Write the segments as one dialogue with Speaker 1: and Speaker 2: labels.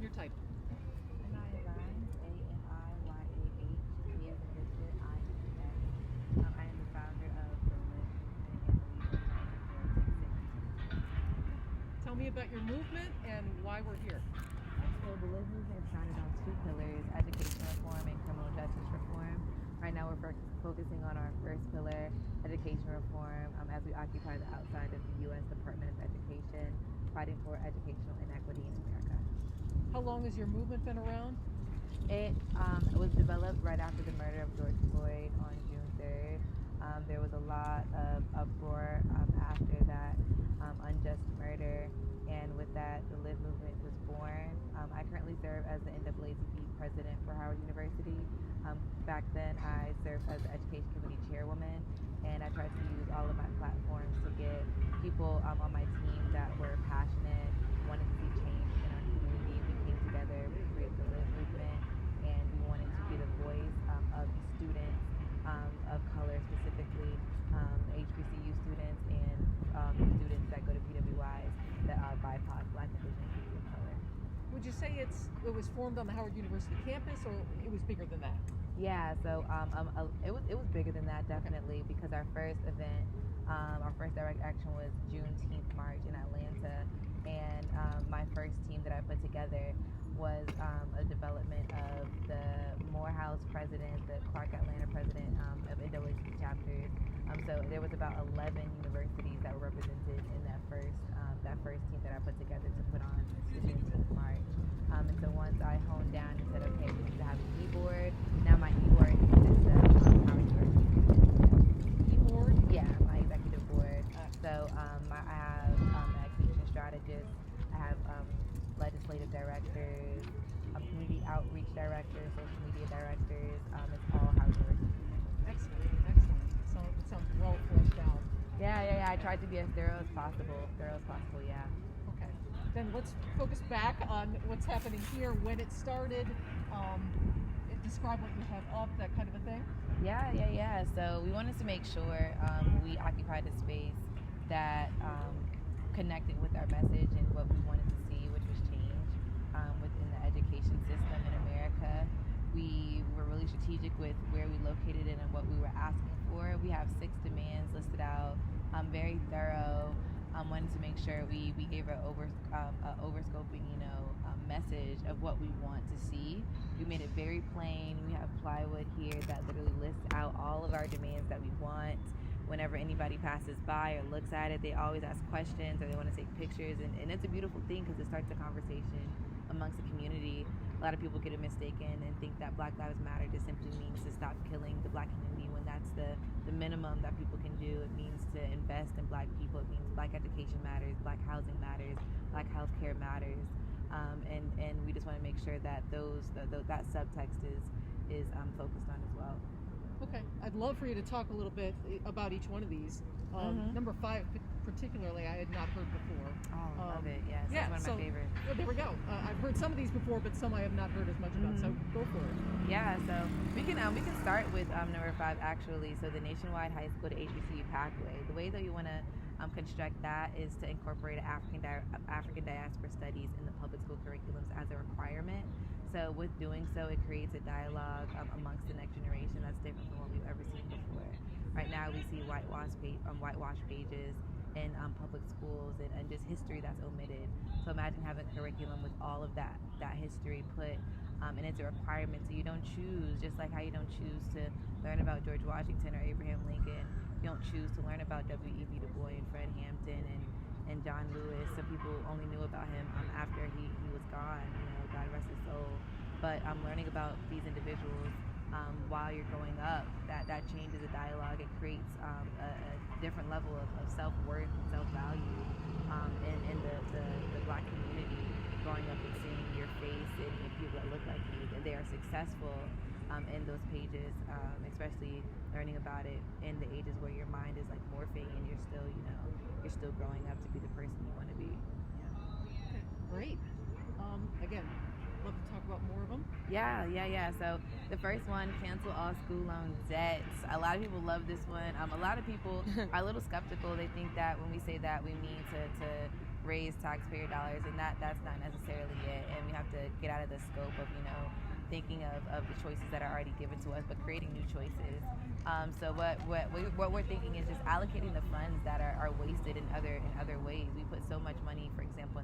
Speaker 1: your title.
Speaker 2: Aniyah Vine, Aniyah, V as in Victor, I-E-S. I am the founder of the Live Movement and the lead organizer for Take Safety.
Speaker 1: Tell me about your movement and why we're here.
Speaker 2: So the Live Movement is founded on two pillars, education reform and criminal justice reform. Right now we're focusing on our first pillar, education reform, as we occupy the outside of the U.S. Department of Education, fighting for educational inequity in America.
Speaker 1: How long has your movement been around?
Speaker 2: It was developed right after the murder of George Floyd on June 3rd. There was a lot of uproar after that unjust murder, and with that, the Live Movement was born. I currently serve as the NAACP president for Howard University. Back then, I served as the Education Committee chairwoman, and I tried to use all of my platforms to get people on my team that were passionate, wanted to see change in our community. We came together, we created the Live Movement, and we wanted to be the voice of students of color, specifically HBCU students and students that go to PWIs that are BIPOC, Black, Indigenous people of color.
Speaker 1: Would you say it was formed on the Howard University campus, or it was bigger than that?
Speaker 2: Yeah, so it was bigger than that, definitely, because our first event, our first direct action was Juneteenth March in Atlanta, and my first team that I put together was a development of the Morehouse president, the Clark Atlanta president of NAACP chapters. So there was about 11 universities that were represented in that first team that I put together to put on the Juneteenth March. And so once I honed down and said, okay, we need to have an e-board. Now my e-board consists of Howard University.
Speaker 1: E-board?
Speaker 2: Yeah, my executive board. So I have an education strategist. I have legislative directors, community outreach directors, social media directors. It's all Howard University.
Speaker 1: Excellent, excellent. So it sounds well fleshed out.
Speaker 2: Yeah. I tried to be as thorough as possible. Yeah.
Speaker 1: Okay. Then let's focus back on what's happening here, when it started, describe what you have up, that kind of a thing.
Speaker 2: Yeah. So we wanted to make sure we occupied a space that connected with our message and what we wanted to see, which was change within the education system in America. We were really strategic with where we located it and what we were asking for. We have 6 demands listed out, very thorough. Wanted to make sure we gave an overscoping, message of what we want to see. We made it very plain. We have plywood here that literally lists out all of our demands that we want. Whenever anybody passes by or looks at it, they always ask questions or they want to take pictures, and it's a beautiful thing because it starts a conversation amongst the community. A lot of people get it mistaken and think that Black Lives Matter just simply means to stop killing the Black community, when that's the minimum that people can do. It means to invest in Black people. It means Black education matters, Black housing matters, Black healthcare matters, and we just want to make sure that that subtext is focused on as well.
Speaker 1: Okay, I'd love for you to talk a little bit about each one of these. Number 5 particularly, I had not heard before.
Speaker 2: Oh, I love it. Yes, yeah, that's one of my favorites.
Speaker 1: Well, there we go. I've heard some of these before, but some I have not heard as much about. So go for it.
Speaker 2: Yeah, so we can start with number 5 actually. So the nationwide high school to HBCU pathway. The way that you want to construct that is to incorporate African diaspora studies in the public school curriculums as a requirement. So with doing so, it creates a dialogue amongst the next generation that's different from what we've ever seen before. Right now, we see whitewash pages in public schools and just history that's omitted. So imagine having curriculum with all of that history put, and it's a requirement. So you don't choose, just like how you don't choose to learn about George Washington or Abraham Lincoln. You don't choose to learn about W.E.B. Du Bois and Fred Hampton and John Lewis. Some people only knew about him after he was gone, God rest his soul. But learning about these individuals while you're growing up, that changes the dialogue. It creates a different level of self-worth and self-value in the Black community, growing up and seeing your face and people that look like you, and they are successful in those pages, especially learning about it in the ages where your mind is like morphing and you're still growing up to be the person you want to be.
Speaker 1: Okay, great. Again, love to talk about more of them.
Speaker 2: Yeah. So the first one, cancel all school loan debts. A lot of people love this one. A lot of people are a little skeptical. They think that when we say that, we mean to raise taxpayer dollars, and that's not necessarily it. And we have to get out of the scope of thinking of the choices that are already given to us, but creating new choices. So what we're thinking is just allocating the funds that are wasted in other ways. We put so much money, for example,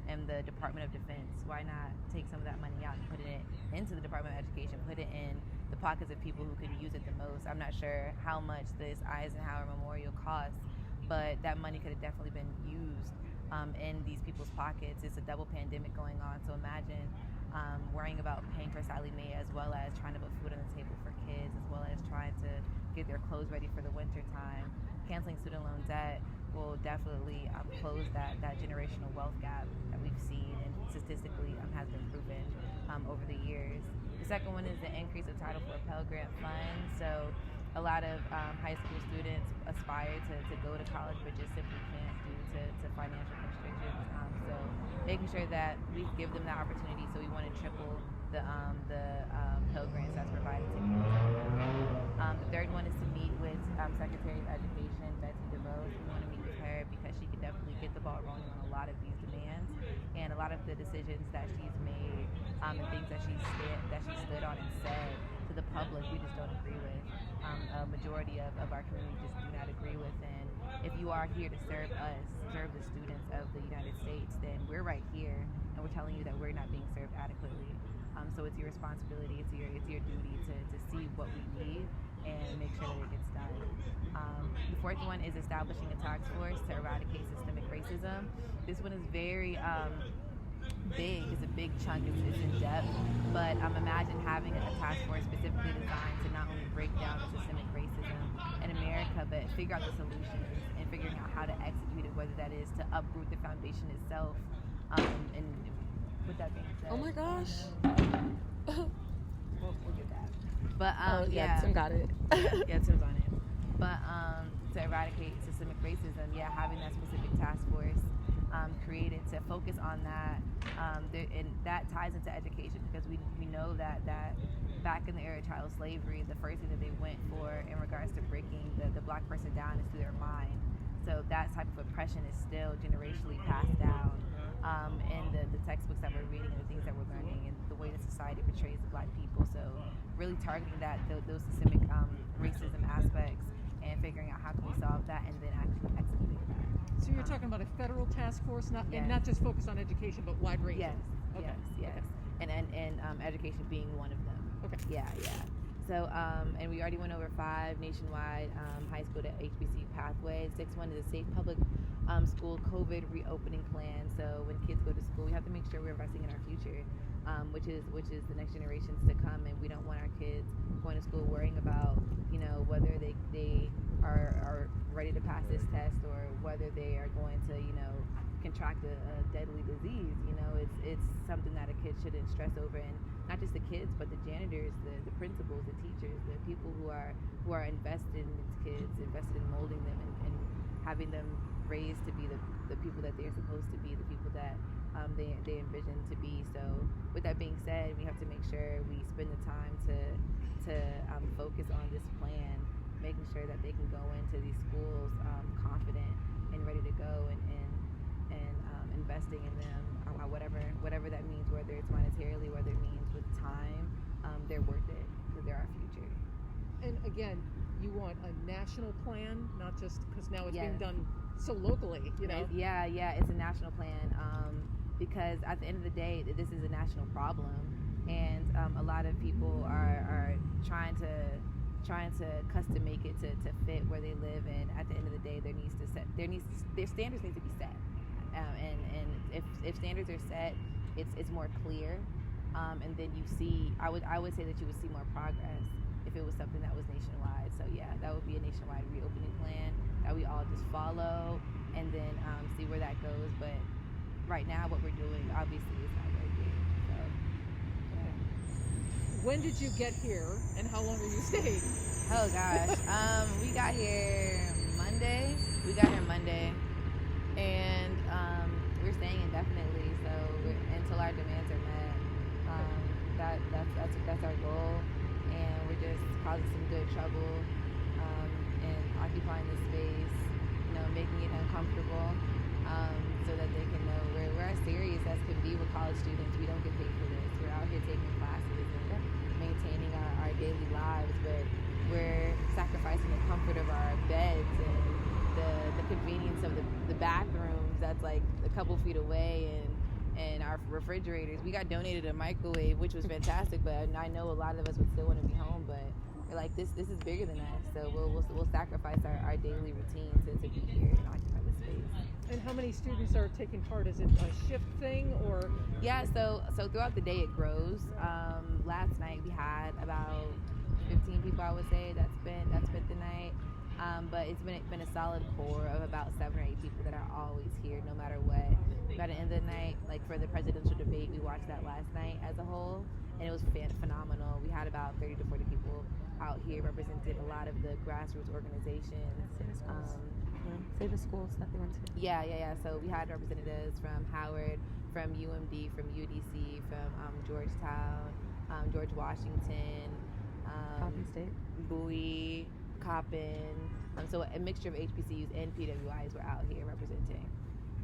Speaker 2: in the Department of Defense. Why not take some of that money out and put it into the Department of Education, put it in the pockets of people who could use it the most? I'm not sure how much this Eisenhower Memorial costs, but that money could have definitely been used in these people's pockets. It's a double pandemic going on, so imagine worrying about paying for Sally Mae, as well as trying to put food on the table for kids, as well as trying to get their clothes ready for the winter time. Canceling student loan debt will definitely close that generational wealth gap that we've seen and statistically has been proven over the years. The second one is the increase of Title IV Pell Grant funds. So a lot of high school students aspire to go to college, but just simply can't due to financial constrictions. So making sure that we give them that opportunity. So we want to triple the Pell Grants that's provided to kids. The third one is to meet with Secretary of Education, Betsy DeVos. We want to meet with her because she can definitely get the ball rolling on a lot of these demands and a lot of the decisions that she's made and things that she stood on and said to the public we just don't agree with. A majority of our community just do not agree with. And if you are here to serve us, serve the students of the United States, then we're right here and we're telling you that we're not being served adequately. So it's your responsibility, it's your duty to see what we need and make sure that it gets done. The fourth one is establishing a task force to eradicate systemic racism. This one is very big. It's a big chunk. It's in depth. But imagine having a task force specifically designed to not only break down systemic racism in America, but figure out the solutions and figuring out how to execute it, whether that is to uproot the foundation itself. And with that being said,
Speaker 3: oh my gosh.
Speaker 2: We'll get that. But
Speaker 3: yeah, Tim got it.
Speaker 2: yeah, Tim's on it. But to eradicate systemic racism, having that specific task force created to focus on that, and that ties into education because we know that back in the era of chattel slavery, the first thing that they went for in regards to breaking the black person down is through their mind. So that type of oppression is still generationally passed down in the textbooks that we're reading and the things that we're learning and the way that society portrays the black people. So really targeting those systemic racism aspects and figuring out how can we solve that and then actually executing that.
Speaker 1: So you're talking about a federal task force, and not just focused on education, but wide ranging.
Speaker 2: Yes,
Speaker 1: okay.
Speaker 2: yes.
Speaker 1: Okay.
Speaker 2: And education being one of them.
Speaker 1: Okay.
Speaker 2: Yeah. So, and we already went over 5 nationwide high school to HBCU pathways. 6th one is a safe public school COVID reopening plan. So when kids go to school, we have to make sure we're investing in our future, which is the next generations to come. And we don't want our kids going to school worrying about, whether they are ready to pass this test or whether they are going to, contract a deadly disease. It's something that a kid shouldn't stress over, and not just the kids, but the janitors, the principals, the teachers, the people who are invested in these kids, invested in molding them and having them raised to be the people that they're supposed to be, the people that they envision to be. So with that being said, we have to make sure we spend the time to focus on this plan, making sure that they can go into these schools confident and ready to go and investing in them, whatever that means, whether it's monetarily, whether it means with time, they're worth it because they're our future.
Speaker 1: And again, you want a national plan, not just because now it's
Speaker 2: Yes.
Speaker 1: being done so locally,
Speaker 2: Yeah, it's a national plan because at the end of the day, this is a national problem, and a lot of people are trying to custom make it to fit where they live, and at the end of the day, their standards need to be set. And if standards are set, it's more clear, and then you see. I would say that you would see more progress if it was something that was nationwide. So that would be a nationwide reopening plan that we all just follow, and then see where that goes. But right now, what we're doing obviously is not working. So
Speaker 1: When did you get here, and how long are you staying?
Speaker 2: oh gosh, we got here Monday. And we're staying indefinitely, so until our demands are met. That's our goal, and we're just causing some good trouble and occupying the space, making it uncomfortable. so that they can know we're as serious as can be with college students. We don't get paid for this. We're out here taking classes and maintaining our daily lives, but we're sacrificing the comfort of our beds and the convenience of the bathrooms that's like a couple feet away, and our refrigerators. We got donated a microwave, which was fantastic, but I know a lot of us would still want to be home, but we're like, this is bigger than us, so we'll sacrifice our daily routine to be here and occupy the space.
Speaker 1: And how many students are taking part? Is it a shift thing, or?
Speaker 2: Yeah, so throughout the day it grows. Last night we had about 15 people, I would say, that spent the night. But it's been a solid core of about 7 or 8 people that are always here, no matter what. By the end of the night, like for the presidential debate, we watched that last night as a whole, and it was phenomenal. We had about 30 to 40 people out here, represented a lot of the grassroots organizations.
Speaker 3: Say the schools that they went to.
Speaker 2: Yeah. So we had representatives from Howard, from UMD, from UDC, from Georgetown, George Washington,
Speaker 3: Coppin State,
Speaker 2: Bowie, Coppin. So a mixture of HBCUs and PWIs were out here representing.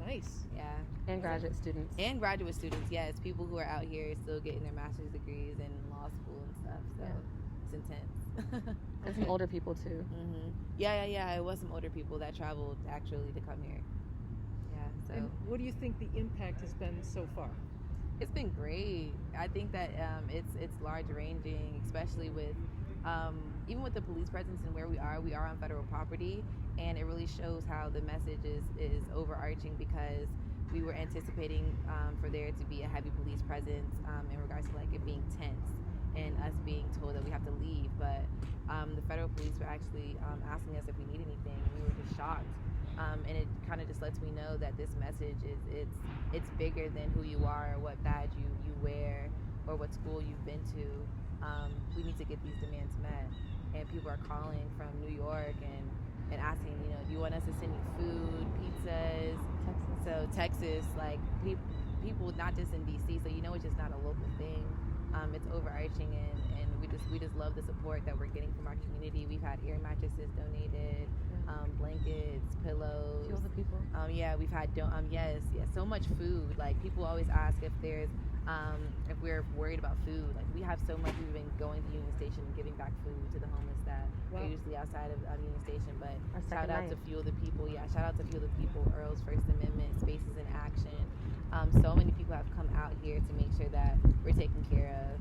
Speaker 1: Nice.
Speaker 2: Yeah.
Speaker 3: and graduate students.
Speaker 2: And graduate students, yes. People who are out here still getting their master's degrees in law school and stuff. So it's intense.
Speaker 3: And some older people too.
Speaker 2: Mm-hmm. Yeah. It was some older people that traveled actually to come here. Yeah. So.
Speaker 1: And what do you think the impact has been so far?
Speaker 2: It's been great. I think that it's large ranging, especially with even with the police presence and where we are on federal property, and it really shows how the message is overarching, because we were anticipating for there to be a heavy police presence in regards to like it being tense and us being told that we have to leave, but the federal police were actually asking us if we need anything, and we were just shocked. And it kind of just lets me know that this message it's bigger than who you are or what badge you wear or what school you've been to. We need to get these demands met, and people are calling from New York and asking, do you want us to send you food, pizzas?
Speaker 3: Texas.
Speaker 2: So Texas, like people not just in DC, so it's just not a local thing. It's overarching, and we just love the support that we're getting from our community. We've had air mattresses donated, blankets, pillows.
Speaker 3: Fuel the people.
Speaker 2: Yeah, we've had yes, so much food. Like people always ask if if we're worried about food. Like we have so much. We've been going to Union Station and giving back food to the homeless that are usually outside of Union Station. But shout out to Fuel the People. Yeah, shout out to Fuel the People, Earl's First Amendment, Spaces in Action. So many people have come out here to make sure that we're taken care of.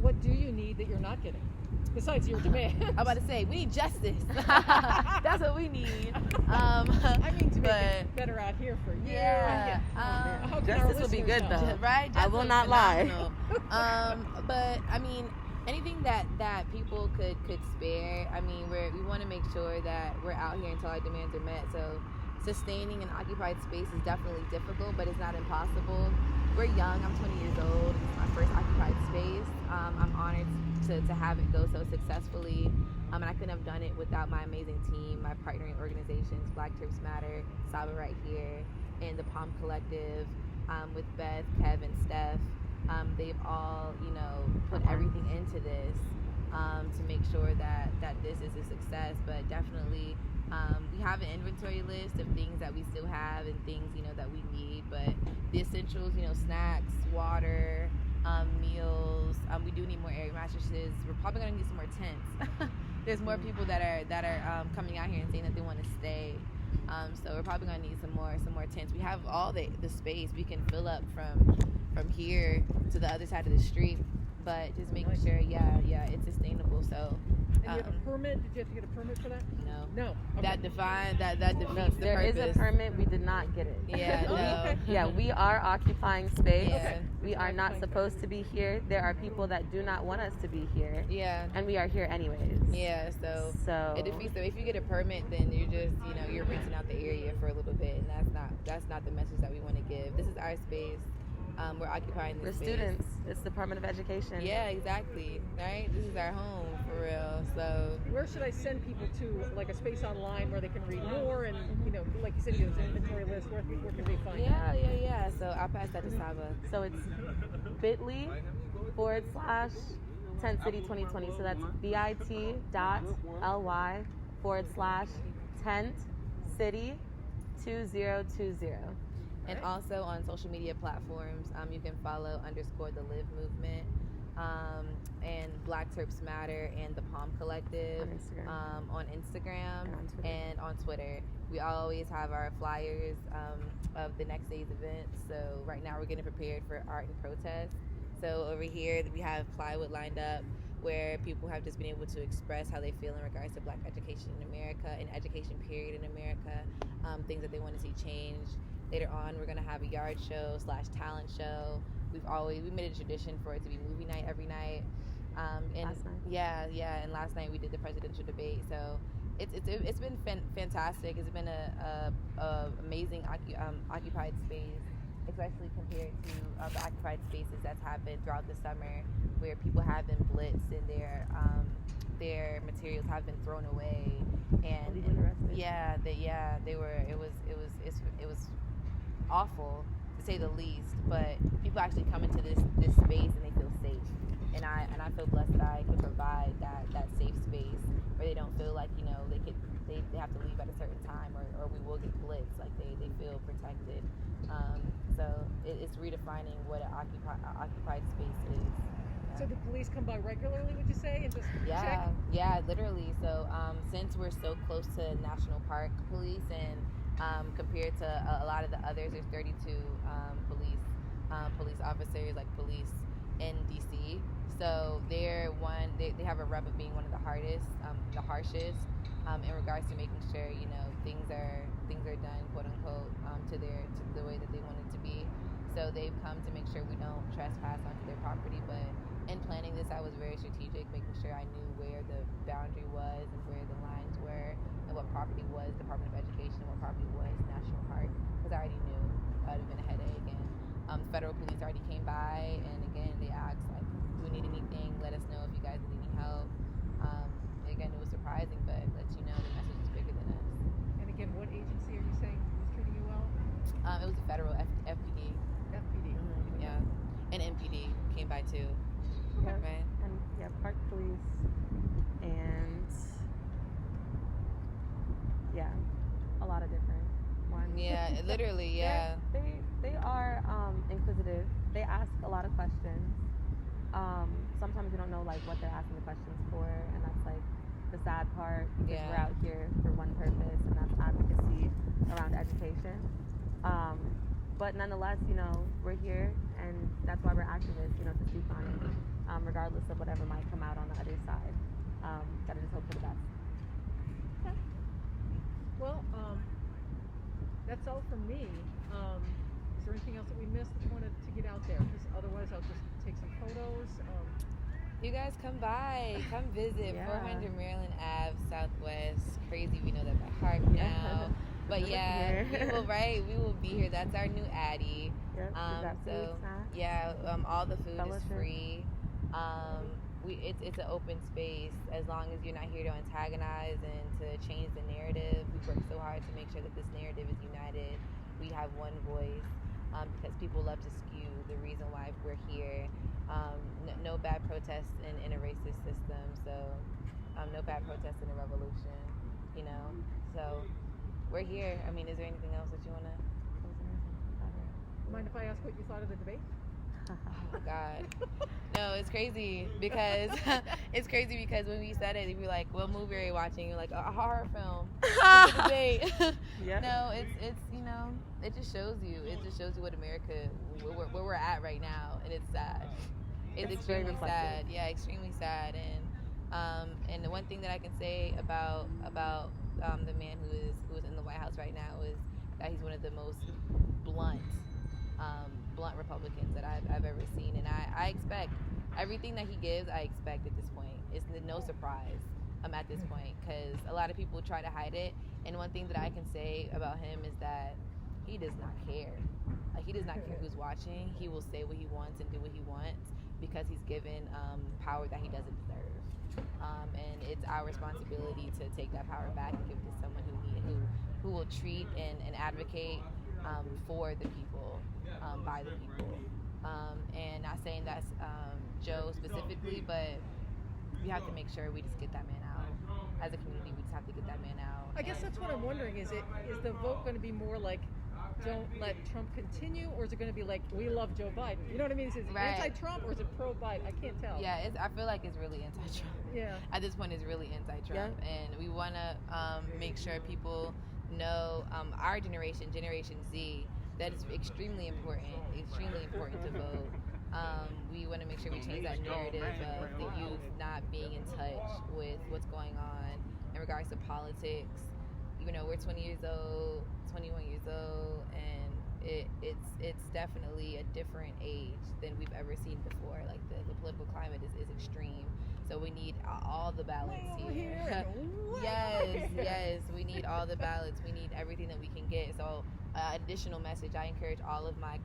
Speaker 1: What do you need that you're not getting, besides your demand?
Speaker 2: I'm about to say, we need justice. That's what we need.
Speaker 1: I mean, to make it better out here for you.
Speaker 2: Yeah.
Speaker 3: Justice would be good, though.
Speaker 2: Right?
Speaker 3: I will not lie.
Speaker 2: But, I mean, anything that people could spare, I mean, we want to make sure that we're out here until our demands are met. So sustaining an occupied space is definitely difficult, but it's not impossible. We're young. I'm 20 years old. It's my first occupied space. I'm honored to have it go so successfully. And I couldn't have done it without my amazing team, my partnering organizations, Black Trips Matter, Saba right here, and the Palm Collective, with Beth, Kev, and Steph. They've all, put everything into this to make sure that this is a success. But definitely, we have an inventory list of things that we still have and things, that we need. But the essentials, snacks, water, meals. We do need more air mattresses. We're probably gonna need some more tents. There's more people that are coming out here and saying that they want to stay. So we're probably gonna need some more tents. We have all the space. We can fill up from here to the other side of the street, but just making sure, it's sustainable. So.
Speaker 1: And you have a permit? Did you have to get a permit for that?
Speaker 2: No.
Speaker 1: Okay.
Speaker 2: That defeats the
Speaker 3: there
Speaker 2: purpose.
Speaker 3: There is a permit. We did not get it.
Speaker 2: Yeah. No.
Speaker 1: Okay.
Speaker 3: Yeah, we are occupying space.
Speaker 2: Yeah.
Speaker 3: We are not supposed to be here. There are people that do not want us to be here.
Speaker 2: Yeah.
Speaker 3: And we are here anyways.
Speaker 2: Yeah. So it defeats. So if you get a permit, then you're just you're renting out the area for a little bit, and that's not the message that we want to give. This is our space. We're occupying this space.
Speaker 3: We're students. It's the Department of Education.
Speaker 2: Yeah, exactly. Right? This is our home, for real. So
Speaker 1: where should I send people to, like a space online where they can read more and, like you said, you have an inventory list, where can they find it?
Speaker 2: Yeah. So I'll pass that to Saba.
Speaker 3: So it's bit.ly /Tent City 2020. So that's bit.ly /Tent City 2020.
Speaker 2: And also on social media platforms, you can follow _the Live Movement, and Black Terps Matter and the Palm Collective on Instagram and on Twitter. We always have our flyers of the next day's events. So right now we're getting prepared for art and protest. So over here we have plywood lined up where people have just been able to express how they feel in regards to Black education in America and education period in America, things that they want to see changed. Later on, we're going to have a yard show / talent show. We made it a tradition for it to be movie night every night. And
Speaker 3: last night.
Speaker 2: Yeah, and last night we did the presidential debate. So it's been fantastic. It's been a amazing occupied space, especially compared to the occupied spaces that's happened throughout the summer, where people have been blitzed and their materials have been thrown away, and they were. It was awful to say the least. But people actually come into this space and they feel safe, and I feel blessed that I can provide that safe space where they don't feel like they have to leave at a certain time or we will get blitzed. Like they feel protected. So it's redefining what an occupied space is.
Speaker 1: So the police come by regularly, would you say, and just check?
Speaker 2: Yeah, literally. So since we're so close to National Park Police, and compared to a lot of the others, there's 32 police officers, like police in DC. So they have a rep of being one of the harshest in regards to making sure things are done, quote unquote, to the way that they want it to be. So they've come to make sure we don't trespass onto their property. But in planning this, I was very strategic, making sure I knew where the boundary was and where the lines were, and what property was Department of Education and what property was National Park, because I already knew that would have been a headache. And federal police already came by, and again they asked, like, do we need anything? Let us know if you guys need any help. Again, it was surprising, but it lets you know the message is bigger than us.
Speaker 1: And again, what agency are you saying was treating you well?
Speaker 2: It was the federal FPD.
Speaker 1: FPD.
Speaker 2: Mm-hmm, yeah, and MPD came by too.
Speaker 3: Yeah.
Speaker 2: Right.
Speaker 3: And Park Police, and a lot of different ones.
Speaker 2: Yeah, literally, yeah.
Speaker 3: They are inquisitive. They ask a lot of questions. Sometimes we don't know like what they're asking the questions for, and that's like the sad part, because we're out here for one purpose, and that's advocacy around education. But nonetheless, we're here, and that's why we're activists, to speak on it, regardless of whatever might come out on the other side. Gotta just hope for the best.
Speaker 1: Okay. Well, that's all from me. Is there anything else that we missed that you wanted to get out there? Because otherwise, I'll just take some photos.
Speaker 2: You guys come by, come visit. 400 Maryland Ave, Southwest. Crazy, we know that by heart now. But we will be here. That's our new Addy.
Speaker 3: Yep,
Speaker 2: all the food is free. It's an open space. As long as you're not here to antagonize and to change the narrative, we work so hard to make sure that this narrative is united. We have one voice, because people love to skew the reason why we're here. No bad protests in a racist system. So no bad protests in a revolution. So we're here. I mean, is there anything else that you want to?
Speaker 1: Mind if I ask what you thought of the debate?
Speaker 2: Oh God, no, it's crazy because when we said it, we were like, "What movie are you watching?" You're like, "A horror film." It's a debate. No, it's it just shows you. It just shows you what America, where we're at right now, and it's sad. It's extremely sad. Yeah, extremely sad. And the one thing that I can say about the man who is in the White House right now is that he's one of the most blunt Republicans that I've ever seen, and I expect everything that he gives. I expect at this point. It's no surprise. At this point, because a lot of people try to hide it. And one thing that I can say about him is that he does not care. He does not care who's watching. He will say what he wants and do what he wants because he's given power that he doesn't deserve. And it's our responsibility to take that power back and give it to someone who will treat and advocate for the people, by the people. And not saying that's Joe specifically, but we have to make sure we just get that man out. as a community, we just have to get that man out.
Speaker 1: I guess that's what I'm wondering. Is the vote going to be more like, don't let Trump continue, or is it going to be like, we love Joe Biden? You know what I mean? Is it anti-Trump or is it pro-Biden? I can't tell.
Speaker 2: Yeah, I feel like it's really anti-Trump.
Speaker 1: Yeah.
Speaker 2: At this point, it's really anti-Trump, and we want to make sure people know our generation, Generation Z, that it's extremely important to vote. We want to make sure we change that narrative of the youth not being in touch with what's going on in regards to politics. You know, we're 20 years old, 21 years old, and it's definitely a different age than we've ever seen before. Like the political climate is extreme. So we need all the ballots here. Yes, we need all the ballots. We need everything that we can get. So additional message, I encourage all of my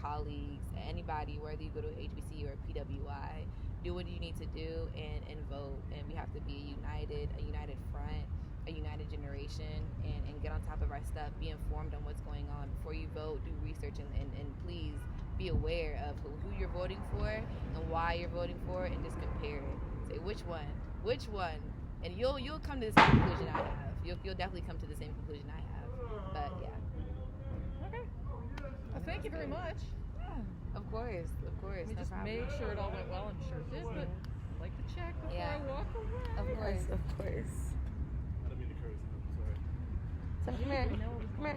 Speaker 2: colleagues, anybody, whether you go to HBC or PWI, do what you need to do and vote. And we have to be a united front, a united generation, and get on top of our stuff, be informed on what's going on. Before you vote, do research and please be aware of who you're voting for and why you're voting for it, and just compare it. Say which one, and you'll come to the same conclusion I have. You'll definitely come to the same conclusion I have. But yeah.
Speaker 1: Okay. Well, thank you very much.
Speaker 2: Yeah, of course.
Speaker 1: We just made sure it all went well. I'm sure it did, but I'd like to check before I walk away.
Speaker 2: Of course.
Speaker 3: I don't mean to curse. I'm sorry. So come here.